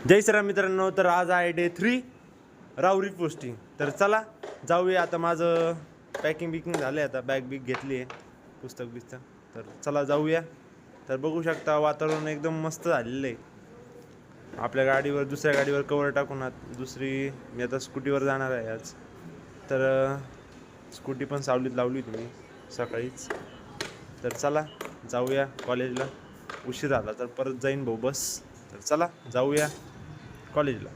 जय श्रीराम मित्रांनो. तर आज आहे डे 3 राहुरी पोस्टिंग. तर चला जाऊया. आता माझं पॅकिंग बिकिंग झालं आहे. आता बॅग बिग घेतली आहे, पुस्तक. तर चला जाऊया. तर बघू शकता वातावरण एकदम मस्त झालेलं आहे. आपल्या गाडीवर दुसऱ्या गाडीवर कवर टाकून दुसरी मी आता स्कूटीवर जाणार आहे आज. तर स्कूटी पण सावलीत लावली तुम्ही सकाळीच. तर चला जाऊया कॉलेजला. उशीर झाला तर परत जाईन भाऊ बस. तर चला जाऊया कॉलेजला.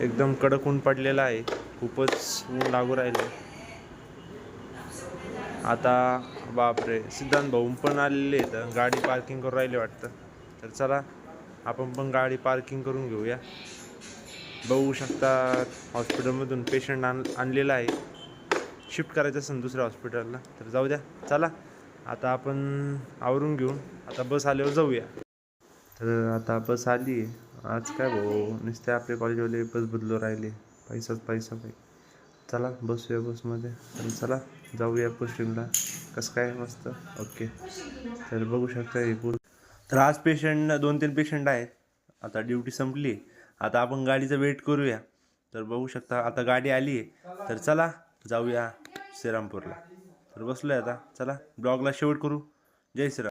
एकदम कडक ऊन पडलेला आहे, खूपच ऊन लागू राहिले. आता बापरे, सिद्धांत भाऊ पण आलेले आहेत, गाडी पार्किंग करून राहिले वाटतं. तर चला आपण पण गाडी पार्किंग करून घेऊया. बघू शकता हॉस्पिटलमधून पेशंट आणलेला आहे, शिफ्ट करायचं असेल दुसऱ्या हॉस्पिटलला. तर जाऊ द्या. चला आता आपण आवरून घेऊन आता बस आल्यावर जाऊया. तर आता बस आली आहे. आज काय भाऊ नुसते आपले कॉलेजवाले बस बदलू राहिले, पैसाच पैसा पाहिजे. चला बसूया बसमध्ये. तर चला जाऊया पोस्टिंगला. कसं काय मस्त ओके. तर बघू शकता हे तर आज पेशंट 2-3 पेशंट आहेत. आता ड्युटी संपली, आता आपण गाडीचा वेट करूया. तर बघू शकता आता गाडी आली आहे. तर चला जाऊया श्रीरामपूरला. तर बसलोय आता. चला ब्लॉगला शेवट करू. जय श्रीराम.